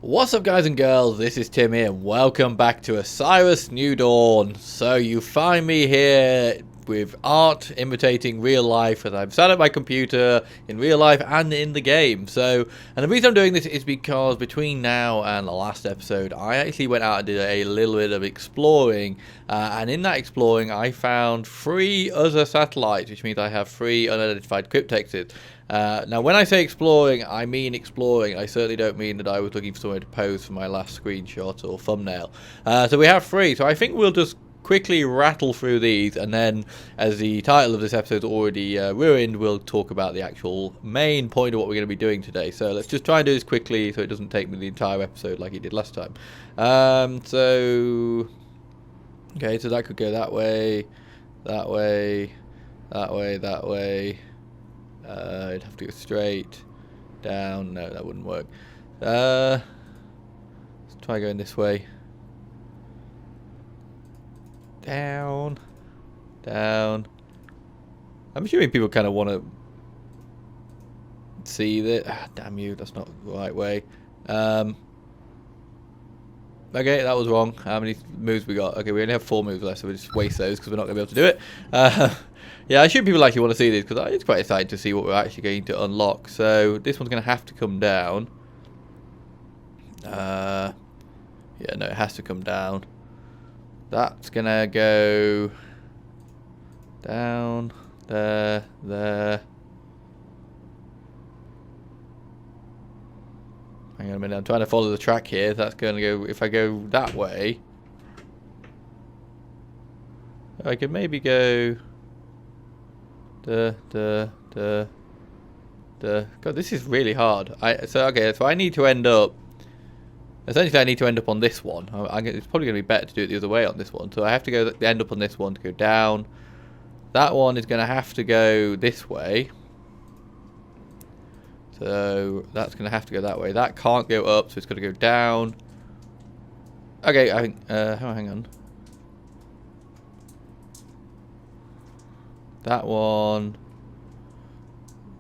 What's up, guys and girls, this is Tim here and welcome back to Osiris New Dawn. So you find me here with art imitating real life as I'm sat at my computer in real life and in the game. And the reason I'm doing this is because between now and the last episode I actually went out and did a little bit of exploring, and in that exploring I found 3 other satellites, which means I have 3 unidentified cryptexes. Now when I say exploring, I mean exploring. I certainly don't mean that I was looking for somewhere to pose for my last screenshot or thumbnail. So we have 3, so I think we'll just quickly rattle through these, and then, as the title of this episode is already ruined, we'll talk about the actual main point of what we're going to be doing today. So let's just try and do this quickly so it doesn't take me the entire episode like it did last time. Okay, so that could go that way, that way, that way, that way. I'd have to go straight down. No, that wouldn't work. Let's try going this way. Down, down. I'm assuming people kind of want to see that. Ah, damn you, that's not the right way. Okay, that was wrong. How many moves we got? Okay, we only have 4 moves left, so we'll just waste those because we're not going to be able to do it. Yeah, I assume people actually want to see this because it's quite exciting to see what we're actually going to unlock. So this one's going to have to come down. Yeah, no, it has to come down. That's going to go down, there, there. Hang on a minute, I'm trying to follow the track here. That's going to go, if I go that way, I could maybe go... God, this is really hard. So I need to end up... Essentially, I need to end up on this one. It's probably going to be better to do it the other way on this one. So I have to end up on this one to go down. That one is going to have to go this way. So that's going to have to go that way. That can't go up, so it's going to go down. Okay, I think... hang on. That one...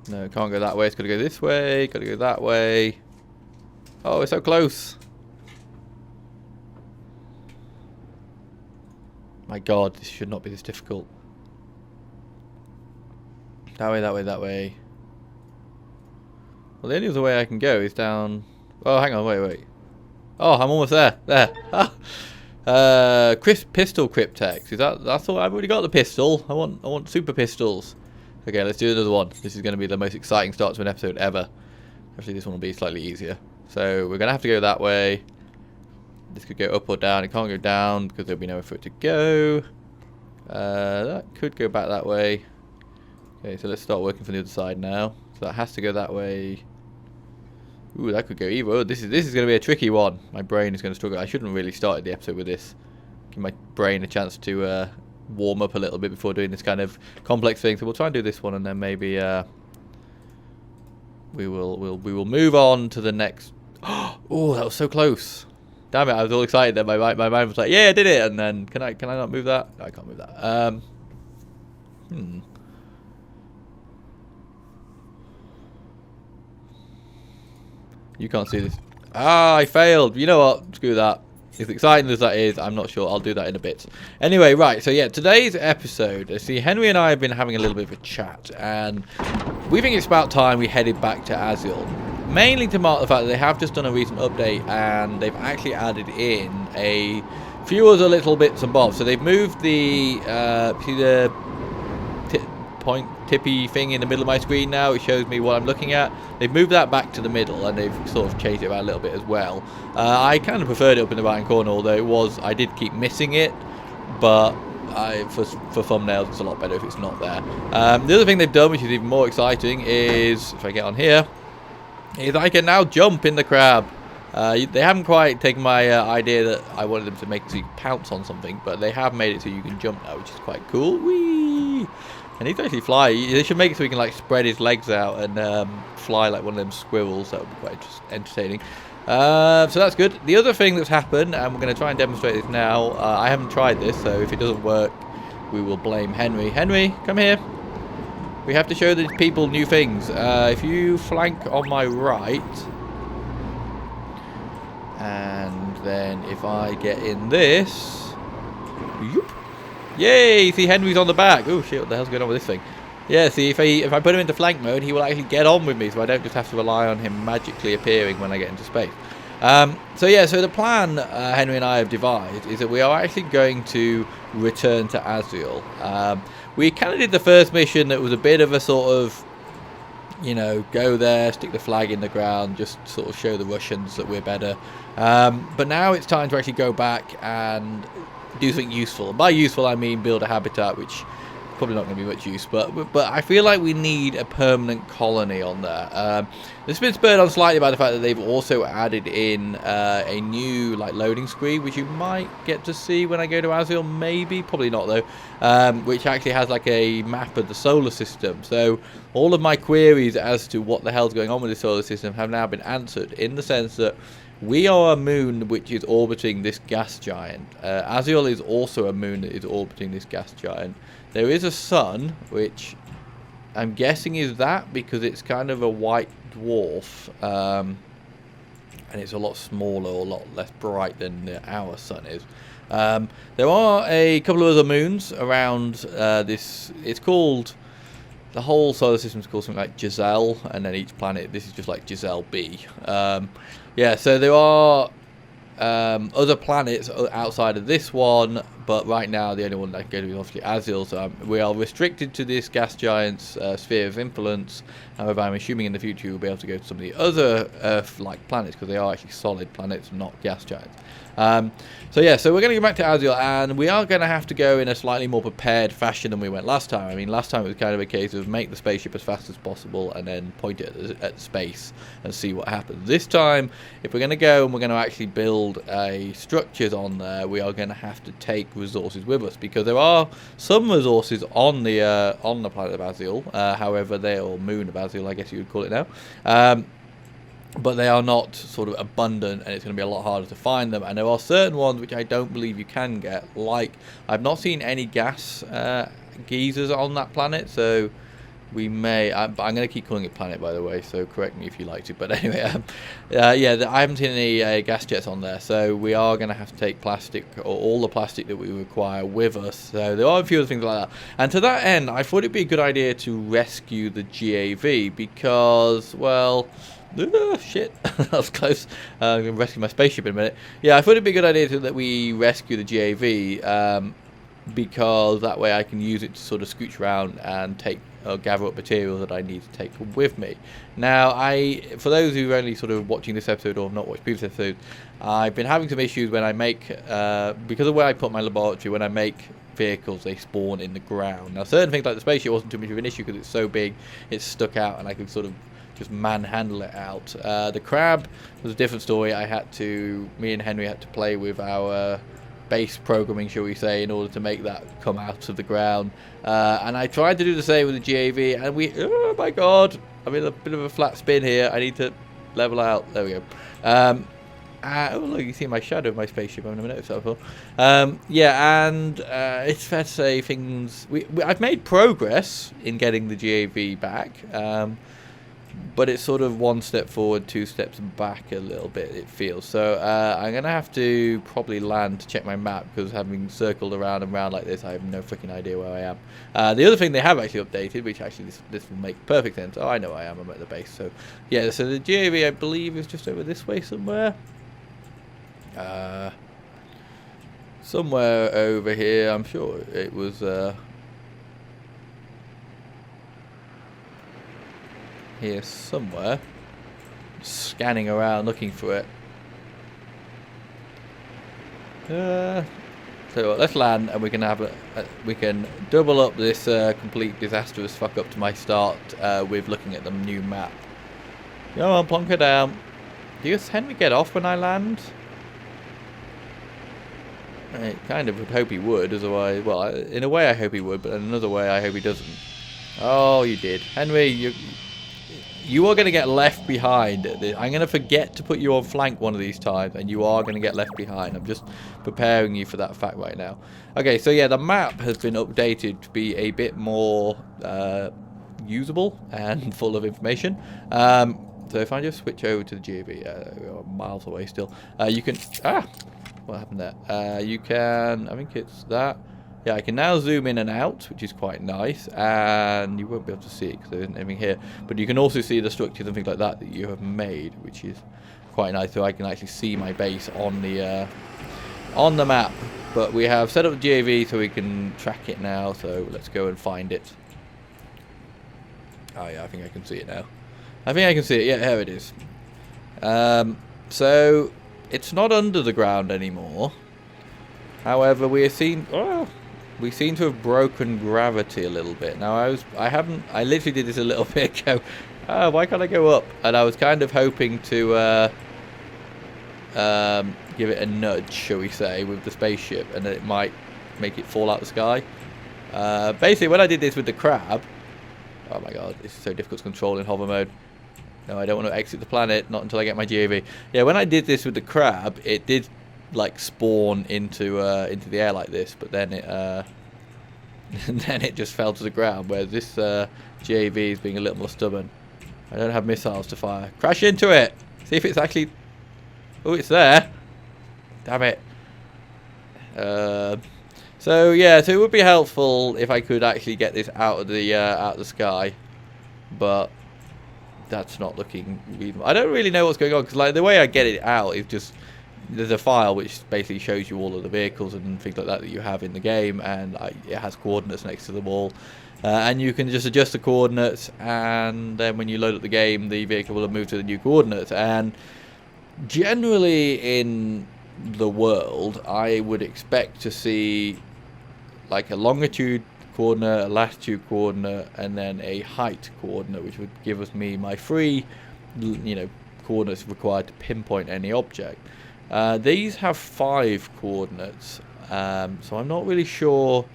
No, it can't go that way. It's got to go this way. Got to go that way. Oh, it's so close. My God, this should not be this difficult. That way, that way, that way. Well, the only other way I can go is down... Oh, hang on, wait. Oh, I'm almost there. There. Pistol cryptex. That's all? I've already got the pistol. I want super pistols. Okay, let's do another one. This is going to be the most exciting start to an episode ever. Actually, this one will be slightly easier. So we're going to have to go that way. This could go up or down. It can't go down because there'll be nowhere for it to go. That could go back that way. Okay, so let's start working from the other side now. So that has to go that way. Ooh, that could go either. Oh, this is going to be a tricky one. My brain is going to struggle. I shouldn't really start the episode with this. Give my brain a chance to warm up a little bit before doing this kind of complex thing. So we'll try and do this one, and then maybe we will move on to the next. Oh, that was so close. Damn it! I was all excited then. My mind was like, "Yeah, I did it!" And then, can I not move that? No, I can't move that. You can't see this. Ah, I failed. You know what? Screw that. As exciting as that is, I'm not sure. I'll do that in a bit. Anyway, right. So yeah, today's episode. See, Henry and I have been having a little bit of a chat, and we think it's about time we headed back to AZIEL. Mainly to mark the fact that they have just done a recent update, and they've actually added in a few other little bits and bobs. So they've moved the see the tippy thing in the middle of my screen now. It shows me what I'm looking at. They've moved that back to the middle, and they've sort of changed it around a little bit as well. I kind of preferred it up in the right hand corner, although I did keep missing it, but for thumbnails it's a lot better if it's not there. The other thing they've done, which is even more exciting, is if I get on here, is I can now jump in the crab. They haven't quite taken my idea that I wanted them to make so you pounce on something, but they have made it so you can jump now, which is quite cool. Whee! And he can actually fly. They should make it so he can like spread his legs out and fly like one of them squirrels. That would be quite entertaining. So that's good. The other thing that's happened, and we're going to try and demonstrate this now. I haven't tried this, so if it doesn't work, we will blame Henry. Henry, come here. We have to show these people new things. If you flank on my right, And then if I get in this... Whoop, yay! See, Henry's on the back. Oh shit, what the hell's going on with this thing? Yeah, see, if I put him into flank mode, he will actually get on with me, so I don't just have to rely on him magically appearing when I get into space. So yeah, so the plan Henry and I have devised is that we are actually going to return to AZIEL. We kind of did the first mission that was a bit of a sort of, you know, go there, stick the flag in the ground, just sort of show the Russians that we're better. But now it's time to actually go back and do something useful. And by useful, I mean build a habitat, which probably not going to be much use, but I feel like we need a permanent colony on there. This has been spurred on slightly by the fact that they've also added in a new like loading screen, which you might get to see when I go to AZIEL, maybe, probably not though, which actually has like a map of the solar system. So all of my queries as to what the hell's going on with the solar system have now been answered, in the sense that we are a moon which is orbiting this gas giant. AZIEL is also a moon that is orbiting this gas giant. There is a sun, which I'm guessing is that because it's kind of a white dwarf, and it's a lot smaller, or a lot less bright than our sun is. There are a couple of other moons around this. It's called, the whole solar system is called something like AZIEL, and then each planet, this is just like AZIEL B. Yeah, so there are other planets outside of this one, but right now the only one that I can go to is obviously AZIEL, so we are restricted to this gas giant's sphere of influence. However, I'm assuming in the future we'll be able to go to some of the other Earth-like planets, because they are actually solid planets, not gas giants. So yeah, so we're going to go back to AZIEL, and we are going to have to go in a slightly more prepared fashion than we went last time. I mean, last time it was kind of a case of make the spaceship as fast as possible and then point it at space and see what happens. This time, if we're going to go and we're going to actually build structures on there, we are going to have to take resources with us, because there are some resources on the planet of AZIEL. However, or moon of AZIEL, I guess you would call it now. But they are not sort of abundant, and it's going to be a lot harder to find them. And there are certain ones which I don't believe you can get, like I've not seen any gas geysers on that planet, so we may, I'm going to keep calling it planet, by the way, so correct me if you like to, but anyway, yeah, I haven't seen any gas jets on there, so we are going to have to take plastic, or all the plastic that we require, with us. So there are a few other things like that, and to that end, I thought it'd be a good idea to rescue the GAV, because, well, shit, that was close. I'm going to rescue my spaceship in a minute. Yeah, I thought it'd be a good idea that we rescue the GAV, because that way I can use it to sort of scooch around and gather up materials that I need to take with me. Now, for those who are only sort of watching this episode or have not watched previous episodes, I've been having some issues when I make, because of where I put my laboratory, when I make vehicles, they spawn in the ground. Now, certain things like the spaceship wasn't too much of an issue because it's so big, it's stuck out, and I could sort of just manhandle it out. The crab was a different story. Me and Henry had to play with our base programming, shall we say, in order to make that come out of the ground. And I tried to do the same with the GAV, and oh my god, I'm in a bit of a flat spin here. I need to level out. There we go. Oh look, you can see my shadow of my spaceship. I've never noticed that before. Yeah, and it's fair to say I've made progress in getting the GAV back. But it's sort of one step forward, two steps back a little bit, it feels. So I'm going to have to probably land to check my map, because having circled around and round like this, I have no freaking idea where I am. The other thing they have actually updated, which actually this will make perfect sense. Oh, I know I am. I'm at the base. So yeah, so the GAV, I believe, is just over this way somewhere. Somewhere over here. I'm sure it was... here somewhere, scanning around looking for it. So let's land, and we can we can double up this complete disastrous fuck up to my start with looking at the new map. Come on, plonk her down. Do you Henry get off when I land? I kind of would hope he would, otherwise, well, in a way I hope he would, but in another way I hope he doesn't. Oh, you did. Henry, you are going to get left behind. I'm going to forget to put you on flank one of these times, and you are going to get left behind. I'm just preparing you for that fact right now. Okay, so yeah, the map has been updated to be a bit more usable and full of information. So if I just switch over to the GAV, we're miles away still. You can... What happened there? You can... I think it's that. Yeah, I can now zoom in and out, which is quite nice. And you won't be able to see it because there isn't anything here. But you can also see the structures and things like that you have made, which is quite nice. So I can actually see my base on the map. But we have set up the GAV so we can track it now. So let's go and find it. Oh yeah, I think I can see it now. I think I can see it. Yeah, here it is. So it's not under the ground anymore. However, we seem to have broken gravity a little bit. Now I literally did this a little bit ago. Why can't I go up? And I was kind of hoping to give it a nudge, shall we say, with the spaceship, and it might make it fall out the sky. Basically, when I did this with the crab, oh my god, this is so difficult to control in hover mode. No, I don't want to exit the planet, not until I get my GAV. Yeah, when I did this with the crab, it did like spawn into the air like this, but then it then it just fell to the ground. Whereas this GAV is being a little more stubborn. I don't have missiles to fire. Crash into it. See if it's actually. Oh, it's there. Damn it. So yeah, so it would be helpful if I could actually get this out of the sky, but that's not looking reasonable. I don't really know what's going on because like the way I get it out is just there's a file which basically shows you all of the vehicles and things like that you have in the game, and it has coordinates next to them all, and you can just adjust the coordinates, and then when you load up the game, the vehicle will have moved to the new coordinates. And generally in the world, I would expect to see like a longitude coordinate, a latitude coordinate, and then a height coordinate, which would give us my free, coordinates required to pinpoint any object. These have 5 coordinates, so I'm not really sure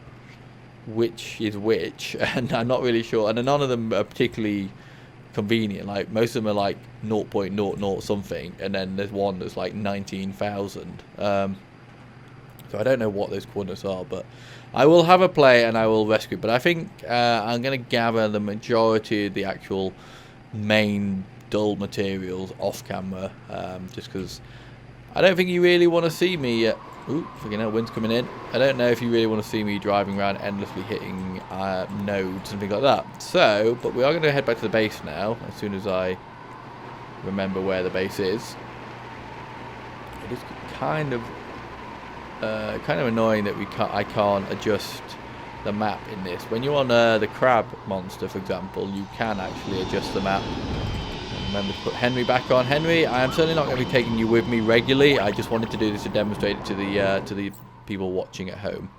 which is which, and I'm not really sure, and none of them are particularly convenient. Like most of them are like 0.00 something, and then there's one that's like 19,000. So I don't know what those coordinates are, but I will have a play and I will rescue. But I think I'm going to gather the majority of the actual main dull materials off camera, just because I don't think you really want to see me. Ooh, freaking hell, wind's coming in. I don't know if you really want to see me driving around endlessly hitting nodes and things like that. So, but we are going to head back to the base now as soon as I remember where the base is. It is kind of annoying that I can't adjust the map in this. When you're on the crab monster, for example, you can actually adjust the map. And remember to put Henry back on. Henry, I am certainly not going to be taking you with me regularly. I just wanted to do this to demonstrate it to the people watching at home.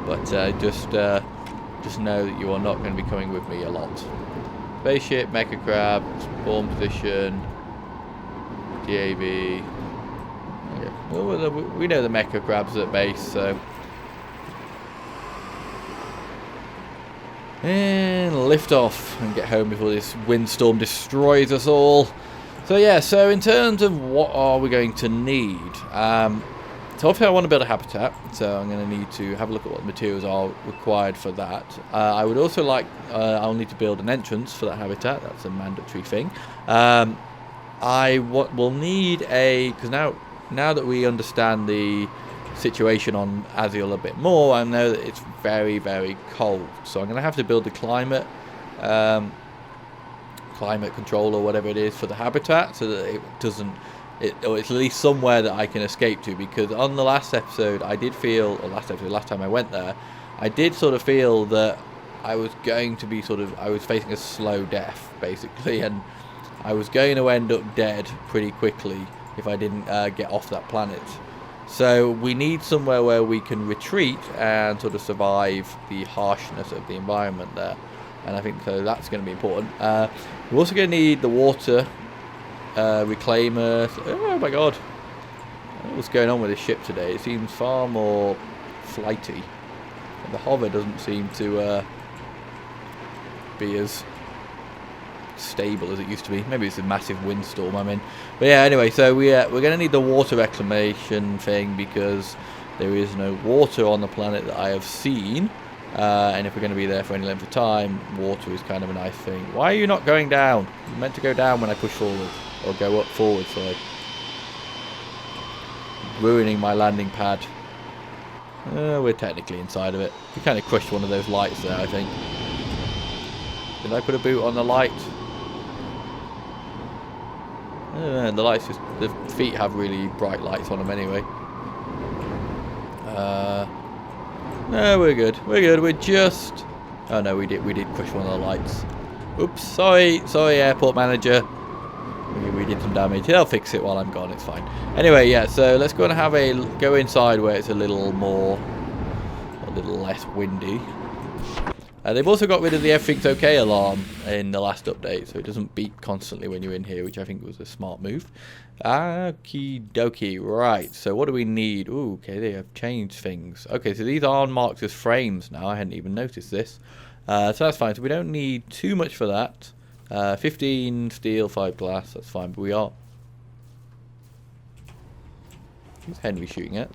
But just know that you are not going to be coming with me a lot. Spaceship, mecha crab, spawn position, GAV. Well, we know the mecha crabs at base, so. And lift off and get home before this windstorm destroys us all. So yeah, so in terms of what are we going to need? So obviously I want to build a habitat, so I'm going to need to have a look at what the materials are required for that. I would also like, I'll need to build an entrance for that habitat. That's a mandatory thing. Will need because now that we understand the situation on AZIEL a bit more, I know that it's very, very cold. So I'm going to have to build the climate control or whatever it is for the habitat, so that it doesn't, or it's at least somewhere that I can escape to. Because on the last episode, I did feel, or last time I went there, I did sort of feel that I was going to be I was facing a slow death, basically, and I was going to end up dead pretty quickly if I didn't get off that planet. So we need somewhere where we can retreat and sort of survive the harshness of the environment there. And I think so that's going to be important. We're also going to need the water reclaimer. Oh my god. I don't know what's going on with this ship today. It seems far more flighty. The hover doesn't seem to be as stable as it used to be. Maybe it's a massive windstorm I'm in. But yeah, anyway, so we're going to need the water reclamation thing, because there is no water on the planet that I have seen. And if we're going to be there for any length of time, water is kind of a nice thing. Why are you not going down? You're meant to go down when I push forward. Or go up forward, sorry. Ruining my landing pad. We're technically inside of it. We kind of crushed one of those lights there, I think. Did I put a boot on the light? The lights just... The feet have really bright lights on them anyway. No, we're good. We're good. We're just... Oh no, we did crush one of the lights. Oops, sorry, airport manager. We did some damage. They'll fix it while I'm gone. It's fine. Anyway, yeah. So let's go and have go inside where it's a little less windy. They've also got rid of the everything's okay alarm in the last update, so it doesn't beep constantly when you're in here, which I think was a smart move. Okie dokie. Right. So what do we need? Ooh, okay. They have changed things. Okay, so these are marked as frames now. I hadn't even noticed this. So that's fine. So we don't need too much for that. 15 steel, 5 glass, that's fine, but we are... Who's Henry shooting at?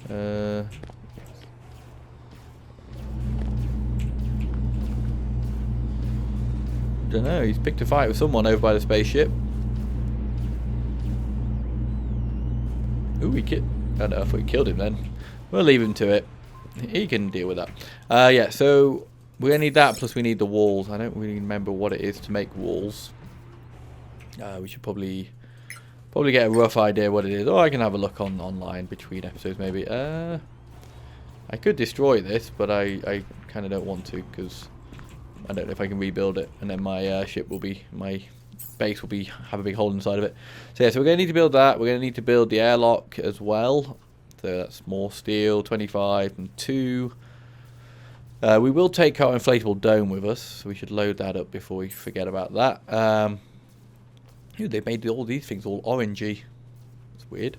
Don't know, he's picked a fight with someone over by the spaceship. Ooh, he killed... I don't know if we killed him then. We'll leave him to it. He can deal with that. Yeah, so... We're going to need that, plus we need the walls. I don't really remember what it is to make walls. We should probably get a rough idea what it is. Or I can have a look online between episodes maybe. I could destroy this, but I kind of don't want to, because I don't know if I can rebuild it. And then my ship will be... My base will have a big hole inside of it. So yeah, so we're going to need to build that. We're going to need to build the airlock as well. So that's more steel, 25 and 2. We will take our inflatable dome with us, so we should load that up before we forget about that. They made all these things all orangey. It's weird.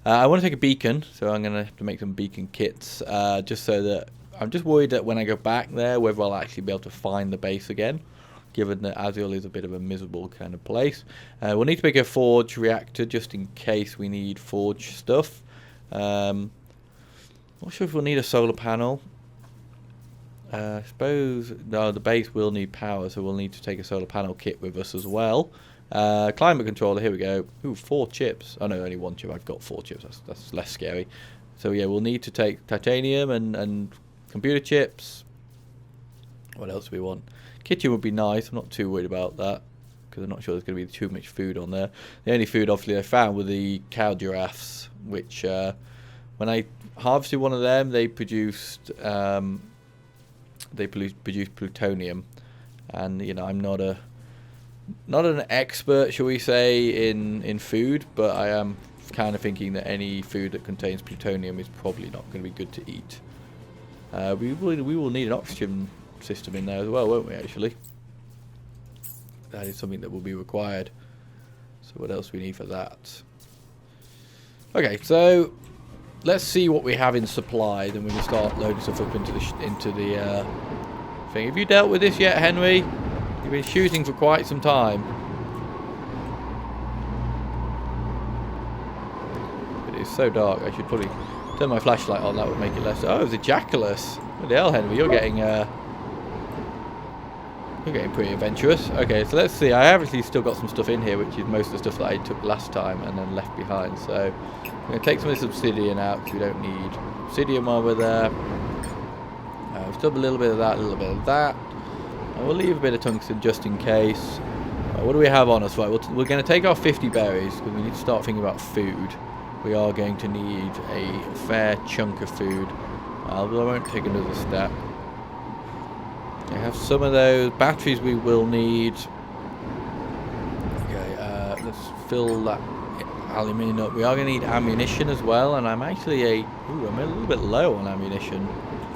I want to take a beacon, so I'm going to have to make some beacon kits, just so that... I'm just worried that when I go back there, whether I'll actually be able to find the base again, given that AZIEL is a bit of a miserable kind of place. We'll need to make a forge reactor, just in case we need forge stuff. Not sure if we'll need a solar panel. I suppose... No, the base will need power, so we'll need to take a solar panel kit with us as well. Climate controller, here we go. Ooh, 4 chips. Oh no, only 1 chip. I've got 4 chips. That's less scary. So yeah, we'll need to take titanium and computer chips. What else do we want? Kitchen would be nice. I'm not too worried about that, because I'm not sure there's going to be too much food on there. The only food, obviously, I found were the cow giraffes, which... when I harvested one of them, they produced plutonium, and you know I'm not an expert, shall we say, in food, but I am kind of thinking that any food that contains plutonium is probably not going to be good to eat. We will need an oxygen system in there as well, won't we? Actually, that is something that will be required. So what else do we need for that? Okay, so. Let's see what we have in supply, then we can start loading stuff up into the thing. Have you dealt with this yet, Henry? You've been shooting for quite some time. It is so dark, I should probably turn my flashlight on, that would make it less... Oh, it's a jackalus. What the hell, Henry? You're getting pretty adventurous. Okay, so let's see. I have actually still got some stuff in here, which is most of the stuff that I took last time and then left behind. So I'm going to take some of this obsidian out, because we don't need obsidian while we're there. Still a little bit of that, a little bit of that. And we'll leave a bit of tungsten just in case. What do we have on us? Right, we're going to take our 50 berries, because we need to start thinking about food. We are going to need a fair chunk of food. I won't take another step. I have some of those batteries we will need. Okay, let's fill that aluminium up. We are going to need ammunition as well, and I'm actually I'm a little bit low on ammunition.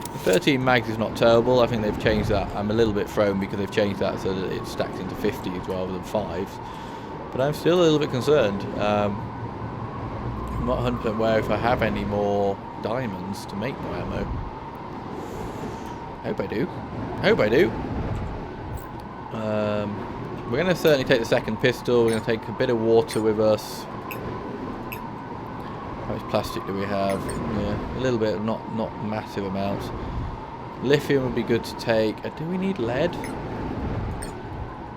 The 13 mags is not terrible. I think they've changed that. I'm a little bit thrown because they've changed that so that it stacks into 50s rather than 5s. But I'm still a little bit concerned. I'm not 100% aware if I have any more diamonds to make more ammo. Hope I do. Hope I do. We're going to certainly take the second pistol. We're going to take a bit of water with us. much plastic do we have? Yeah, a little bit, not massive amounts. Lithium would be good to take. Do we need lead?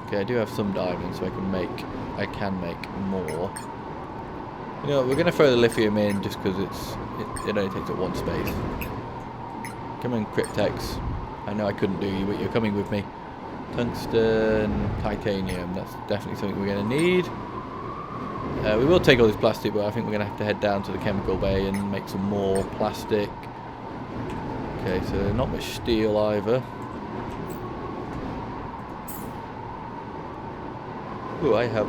Okay, I do have some diamonds, so I can make more. You know, we're gonna throw the lithium in just because it only takes up one space. Come on, Cryptex. I know I couldn't do you, but you're coming with me. Tungsten, titanium. That's definitely something we're gonna need. We will take all this plastic, but I think we're gonna have to head down to the chemical bay and make some more plastic. Okay, so not much steel either. Ooh, I have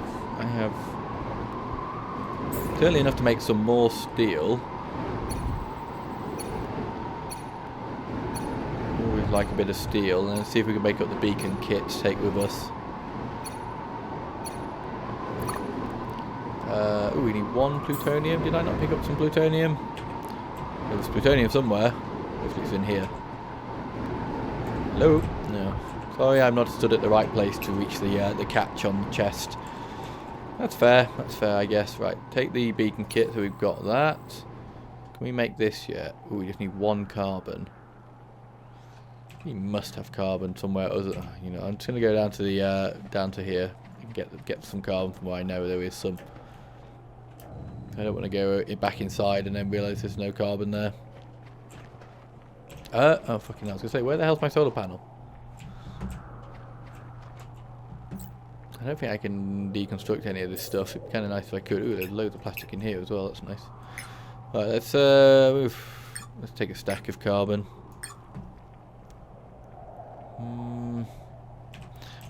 certainly enough to make some more steel. Always like a bit of steel, and let's see if we can make up the beacon kit to take with us. Ooh, we need 1 plutonium. Did I not pick up some plutonium? There's plutonium somewhere. Hopefully it's in here. Hello? No. Sorry, I'm not stood at the right place to reach the catch on the chest. That's fair, I guess. Right, take the beacon kit, so we've got that. Can we make this yet? Ooh, we just need 1 carbon. We must have carbon somewhere other. You know, I'm just gonna go down to the down to here and get some carbon from where I know there is some. I don't want to go back inside and then realise there's no carbon there. Oh fucking hell, I was gonna say, where the hell's my solar panel? I don't think I can deconstruct any of this stuff. It'd be kind of nice if I could. Ooh, there's loads of plastic in here as well. That's nice. Right, let's take a stack of carbon.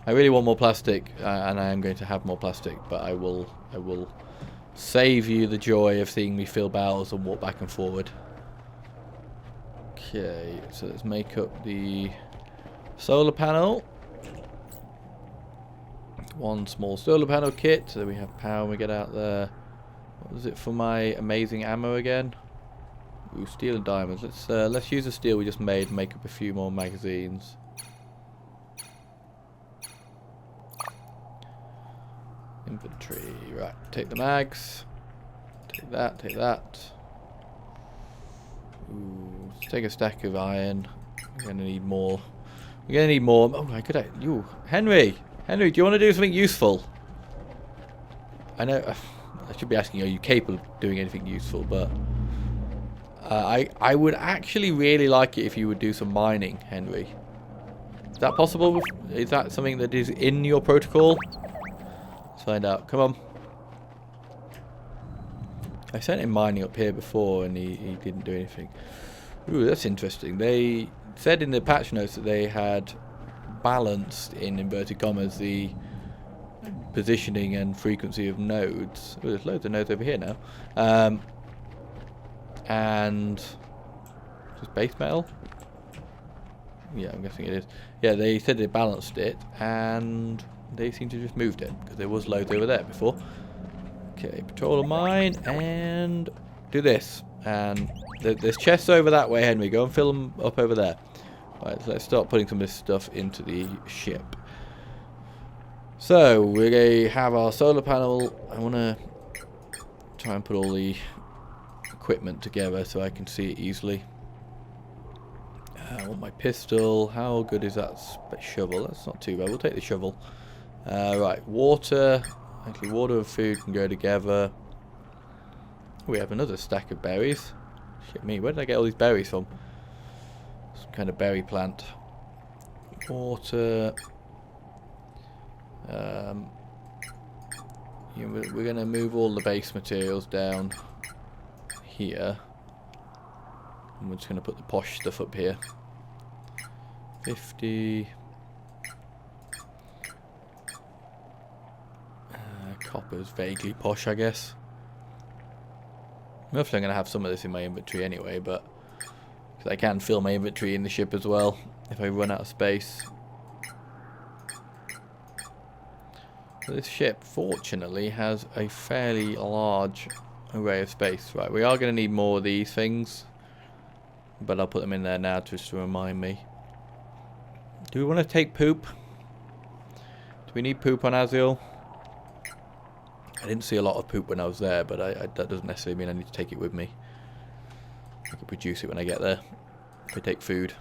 I really want more plastic, and I am going to have more plastic, but I will save you the joy of seeing me fill barrels and walk back and forward. Okay, so let's make up the solar panel. 1 small solar panel kit, so we have power when we get out there. What was it for my amazing ammo again? Ooh, steel and diamonds. Let's use the steel we just made and make up a few more magazines. Inventory, right, take the mags. Take that, take that. Ooh, let's take a stack of iron. We're gonna need more. We're gonna need more. Oh my god, you, Henry, do you want to do something useful? I know I should be asking you, are you capable of doing anything useful? But I would actually really like it if you would do some mining, Henry. Is that possible? Is that something that is in your protocol? Let's find out. Come on. I sent him mining up here before and he didn't do anything. Ooh, that's interesting. They said in the patch notes that they had balanced, in inverted commas, the positioning and frequency of nodes. Ooh, there's loads of nodes over here now. And just base metal? Yeah, I'm guessing it is. Yeah, they said they balanced it and they seem to just moved it because there was loads over there before. Okay, patrol a mine and do this. And there's chests over that way, Henry. Go and fill them up over there. Right, so let's start putting some of this stuff into the ship. So we're going to have our solar panel. I want to try and put all the equipment together so I can see it easily. I want my pistol. How good is that shovel? That's not too bad. We'll take the shovel. Right, water. Actually, water and food can go together. We have another stack of berries. Shit me, where did I get all these berries from? Some kind of berry plant. Water. Yeah, we're going to move all the base materials down here. And we're just going to put the posh stuff up here. 50. Copper's vaguely posh, I guess. Hopefully I'm going to have some of this in my inventory anyway, but because I can fill my inventory in the ship as well if I run out of space. So this ship, fortunately, has a fairly large array of space. Right, we are going to need more of these things, but I'll put them in there now just to remind me. Do we want to take poop? Do we need poop on AZIEL? I didn't see a lot of poop when I was there, but that doesn't necessarily mean I need to take it with me. I can produce it when I get there. If I take food.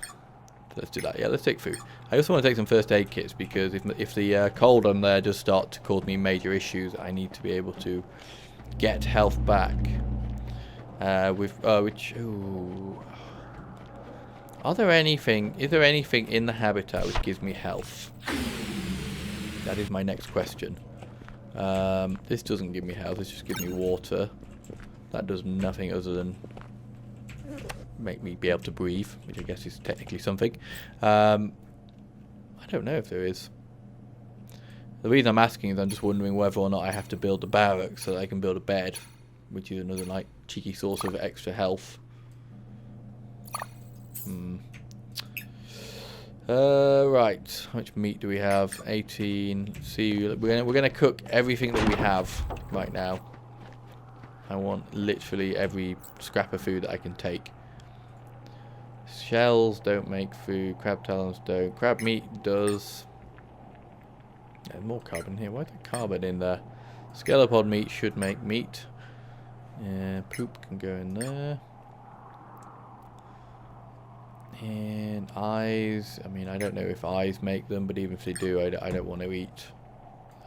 Let's do that. Yeah, let's take food. I also want to take some first aid kits because if the cold on there does start to cause me major issues, I need to be able to get health back. Ooh. Is there anything in the habitat which gives me health? That is my next question. This doesn't give me health, this just gives me water. That does nothing other than make me be able to breathe, which I guess is technically something. I don't know if there is. The reason I'm asking is I'm just wondering whether or not I have to build a barrack so that I can build a bed, which is another like cheeky source of extra health. Right, how much meat do we have? 18. See, we're gonna cook everything that we have right now. I want literally every scrap of food that I can take. Shells don't make food. Crab talons don't. Crab meat does. There's more carbon here. Why is there carbon in there? Scalopod meat should make meat. Yeah, poop can go in there. And eyes. I mean, I don't know if eyes make them, but even if they do, I don't want to eat.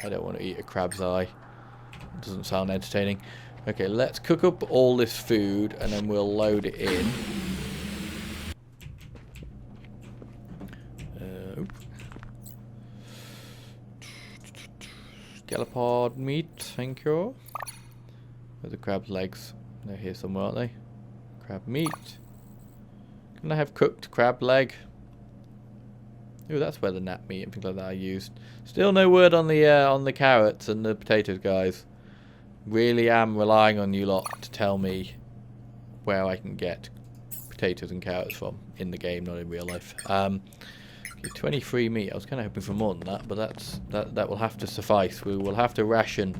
I don't want to eat a crab's eye. It doesn't sound entertaining. Okay, let's cook up all this food and then we'll load it in. Scalopod meat, thank you. There's the crab's legs. They're here somewhere, aren't they? Crab meat. Can I have cooked crab leg? Ooh, that's where the nap meat and things like that are used. Still no word on the carrots and the potatoes, guys. Really am relying on you lot to tell me where I can get potatoes and carrots from in the game, not in real life. Okay, 23 meat. I was kind of hoping for more than that, but that will have to suffice. We will have to ration.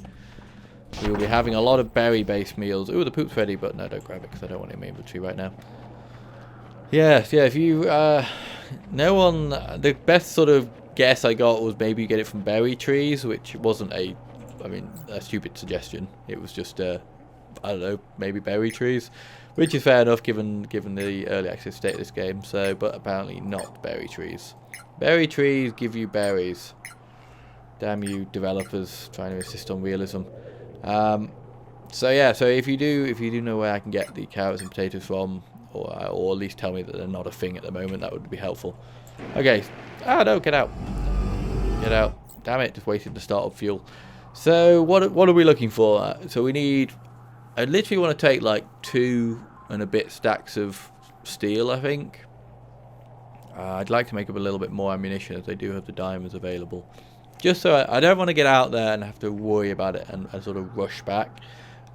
We will be having a lot of berry-based meals. Ooh, the poop's ready, but no, don't grab it because I don't want it in my inventory right now. Yes, yeah. If you, no one. The best sort of guess I got was maybe you get it from berry trees, which wasn't a stupid suggestion. It was just, I don't know, maybe berry trees, which is fair enough given the early access state of this game. So, but apparently not berry trees. Berry trees give you berries. Damn you developers trying to insist on realism. So yeah, so if you do know where I can get the carrots and potatoes from, or at least tell me that they're not a thing at the moment, that would be helpful. Okay. Ah, no, get out. Get out. Damn it, just wasted the startup fuel. So what are we looking for? So we need. I literally want to take like 2 and a bit stacks of steel, I think. I'd like to make up a little bit more ammunition as they do have the diamonds available. Just so I don't want to get out there and have to worry about it and sort of rush back.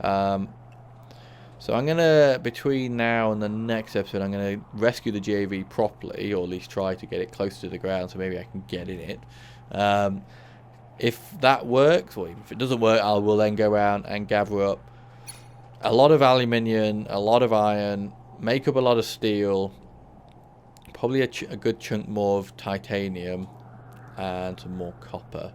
So I'm going to, between now and the next episode, I'm going to rescue the JV properly, or at least try to get it close to the ground so maybe I can get in it. If that works, or if it doesn't work, I will then go around and gather up a lot of aluminium, a lot of iron, make up a lot of steel, probably a good chunk more of titanium, and some more copper.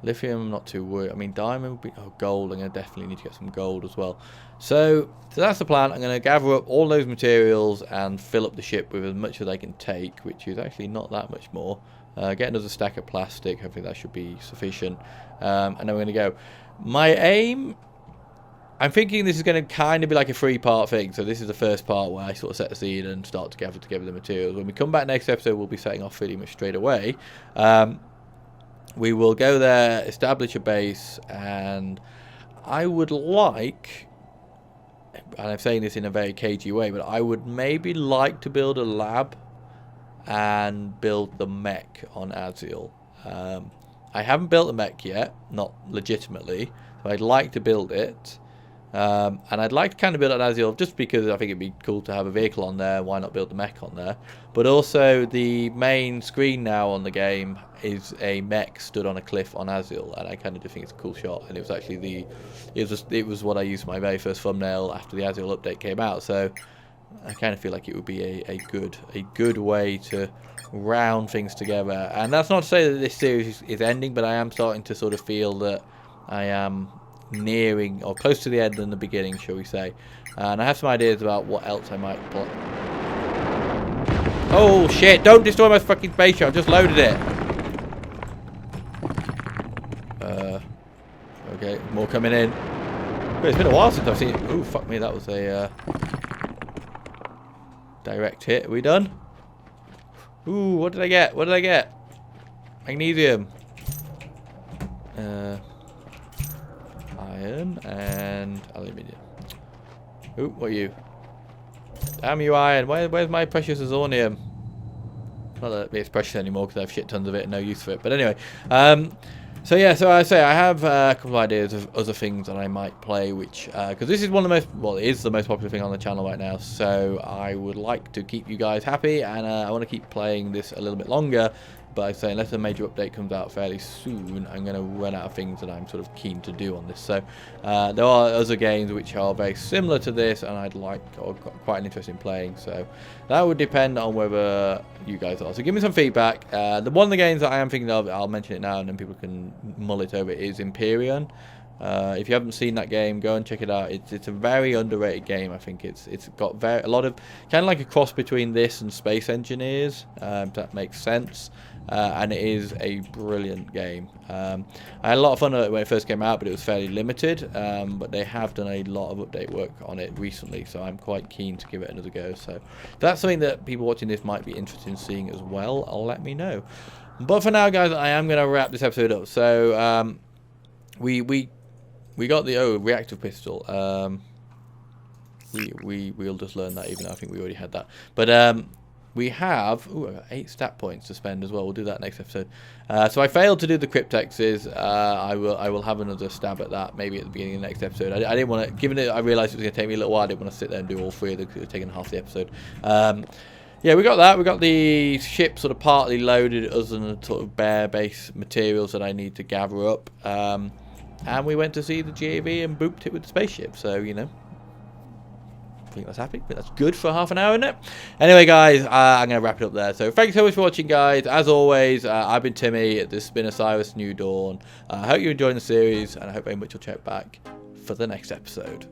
Lithium, I'm not too worried. I mean, diamond would be... Oh, gold. I'm going to definitely need to get some gold as well. So that's the plan. I'm going to gather up all those materials and fill up the ship with as much as I can take, which is actually not that much more. Get another stack of plastic. Hopefully that should be sufficient. And then we're going to go. My aim... I'm thinking this is going to kind of be like a 3-part thing. So this is the first part where I sort of set the scene and start to gather together the materials. When we come back next episode, we'll be setting off pretty much straight away. We will go there, establish a base, and I would like, and I'm saying this in a very cagey way, but I would maybe like to build a lab and build the mech on AZIEL. I haven't built the mech yet, not legitimately, so I'd like to build it. And I'd like to kind of build it on AZIEL just because I think it'd be cool to have a vehicle on there. Why not build the mech on there? But also the main screen now on the game is a mech stood on a cliff on AZIEL, and I kind of do think it's a cool shot. And it was actually it was what I used for my very first thumbnail after the AZIEL update came out. So I kind of feel like it would be a good way to round things together. And that's not to say that this series is ending, but I am starting to sort of feel that I am nearing or close to the end than the beginning, shall we say. And I have some ideas about what else I might plot. Oh shit, don't destroy my fucking spaceship, I've just loaded it. Okay, more coming in. Wait, it's been a while since I've seen it. Ooh, fuck me, that was a direct hit. Are we done? Ooh, what did I get? What did I get? Magnesium. Iron and aluminium. Ooh, what are you? Damn you, iron. Where's my precious azornium? Not that it's precious anymore because I have shit tons of it and no use for it. But anyway, so yeah, so I say I have a couple of ideas of other things that I might play, which because this is one of the most, well, it is the most popular thing on the channel right now. So I would like to keep you guys happy, and I want to keep playing this a little bit longer. But I say unless a major update comes out fairly soon, I'm going to run out of things that I'm sort of keen to do on this. So there are other games which are very similar to this, and I'd like, or got quite an interest in playing. So that would depend on whether you guys are. So give me some feedback. One of the games that I am thinking of, I'll mention it now, and then people can mull it over, is Empyrean. If you haven't seen that game, go and check it out. It's a very underrated game. I think it's got a lot of kind of like a cross between this and Space Engineers, if that makes sense. And it is a brilliant game. I had a lot of fun when it first came out, but it was fairly limited. But they have done a lot of update work on it recently, so I'm quite keen to give it another go. So if that's something that people watching this might be interested in seeing as well, I'll let me know. But for now, guys, I am going to wrap this episode up. So we got the reactive pistol. We'll just learn that, even though I think we already had that. But we have I got 8 stat points to spend as well. We'll do that next episode. So I failed to do the cryptexes. I will have another stab at that maybe at the beginning of the next episode. I didn't want to, given it I realised it was going to take me a little while, I didn't want to sit there and do all 3 of them because it would have taken half the episode. Yeah, we got that. We got the ship sort of partly loaded, other than the sort of bare base materials that I need to gather up. And we went to see the GAV and booped it with the spaceship. So, you know, I think that's happy. But that's good for half an hour, isn't it? Anyway, guys, I'm going to wrap it up there. So thanks so much for watching, guys. As always, I've been Timmy. This has been Osiris New Dawn. I hope you're enjoying the series, and I hope very much you'll check back for the next episode.